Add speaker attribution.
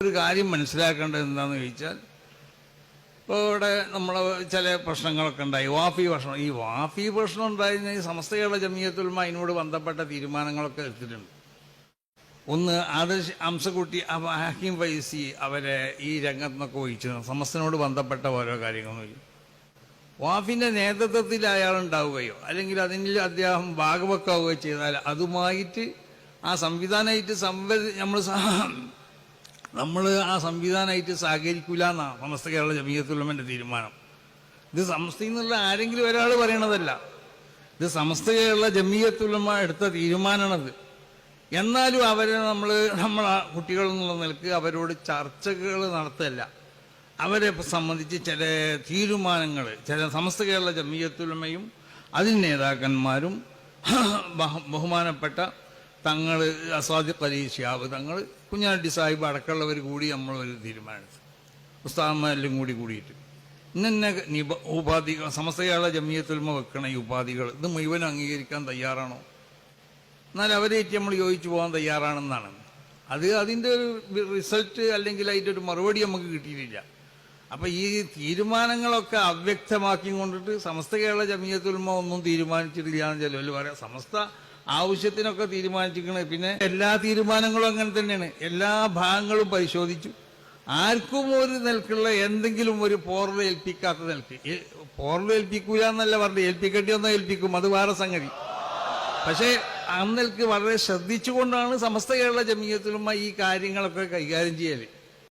Speaker 1: ഒരു കാര്യം മനസ്സിലാക്കേണ്ടത് എന്താണെന്ന് ചോദിച്ചാൽ, ഇപ്പോൾ ഇവിടെ നമ്മൾ ചില പ്രശ്നങ്ങളൊക്കെ ഉണ്ടായി. വാഫി പ്രശ്നം. ഈ വാഫി പ്രശ്നം ഉണ്ടായിരുന്ന ഈ സമസ്ത കേരള ജമിയത്തുൽ ഉലമ അതിനോട് ബന്ധപ്പെട്ട തീരുമാനങ്ങളൊക്കെ എടുത്തിട്ടുണ്ട്. ഒന്ന്, ആദർശ് അംസക്കുട്ടി ഹക്കീം ഫൈസി അവരെ ഈ രംഗത്ത് നിന്നൊക്കെ ഒഴിച്ചു സമസ്തനോട് ബന്ധപ്പെട്ട ഓരോ കാര്യങ്ങൾ വാഫിൻ്റെ നേതൃത്വത്തിൽ അയാളുണ്ടാവുകയോ അല്ലെങ്കിൽ അതിൽ അദ്ദേഹം ഭാഗവെക്കാവുകയോ ചെയ്താൽ അതുമായിട്ട് ആ സംവിധാനമായിട്ട് നമ്മൾ ആ സംവിധാനമായിട്ട് സഹകരിക്കില്ല എന്നാണ് സമസ്ത കേരള ജമിയത്തുൽ ഉലമയുടെ തീരുമാനം. ഇത് സമസ്തയിൽ നിന്നുള്ള ആരെങ്കിലും ഒരാൾ പറയണതല്ല, ഇത് സമസ്ത കേരള ജമിയത്തുൽ ഉലമ എടുത്ത തീരുമാനമാണത്. എന്നാലും അവരെ നമ്മൾ കുട്ടികൾ എന്നുള്ള നിലക്ക് അവരോട് ചർച്ചകൾ നടത്തല്ല. അവരെ സംബന്ധിച്ച് ചില തീരുമാനങ്ങൾ ചില സമസ്ത കേരള ജമിയത്തുൽ ഉലമയും അതിൽ നേതാക്കന്മാരും ബഹുമാനപ്പെട്ട തങ്ങൾ അസാദിഖ് അലി ശിഹാബ് തങ്ങൾ, കുഞ്ഞാട്ടി സാഹിബ് അടക്കമുള്ളവർ കൂടി നമ്മളൊരു തീരുമാനിച്ചു, ഉസ്താദന്മാരെല്ലാം കൂടിയിട്ട് ഇന്നെ ഉപാധികൾ സമസ്ത കേരള ജമിയത്തുൽ ഉലമ വെക്കണ ഈ ഉപാധികൾ ഇത് മുഴുവൻ അംഗീകരിക്കാൻ തയ്യാറാണോ? എന്നാൽ അവരേറ്റ് നമ്മൾ യോജിച്ചു പോകാൻ തയ്യാറാണെന്നാണ്. അതിൻ്റെ ഒരു റിസൾട്ട് അല്ലെങ്കിൽ അതിൻ്റെ ഒരു മറുപടി നമുക്ക് കിട്ടിയിട്ടില്ല. അപ്പം ഈ തീരുമാനങ്ങളൊക്കെ അവ്യക്തമാക്കി കൊണ്ടിട്ട് സമസ്ത കേരള ജമിയത്തുൽ ഉലമ ഒന്നും തീരുമാനിച്ചിട്ടില്ല എന്ന് ചിലവർ പറയാം. സമസ്ത ആവശ്യത്തിനൊക്കെ തീരുമാനിച്ചിരിക്കണേ. പിന്നെ എല്ലാ തീരുമാനങ്ങളും അങ്ങനെ തന്നെയാണ്. എല്ലാ ഭാഗങ്ങളും പരിശോധിച്ചു. ആർക്കും ഒരു നിലക്കുള്ള എന്തെങ്കിലും ഒരു പോറൽ ഏൽപ്പിക്കാത്ത നിലക്ക്, പോറൽ ഏൽപ്പിക്കൂല എന്നല്ല പറഞ്ഞത്, ഏൽപ്പിക്കേണ്ടി ഒന്നും ഏൽപ്പിക്കും, അത് വേറെ സംഗതി. പക്ഷേ അന്നൽക്ക് വളരെ ശ്രദ്ധിച്ചുകൊണ്ടാണ് സമസ്ത കേരള ജമിയത്തുൽ ഉലമ ഈ കാര്യങ്ങളൊക്കെ കൈകാര്യം ചെയ്യൽ.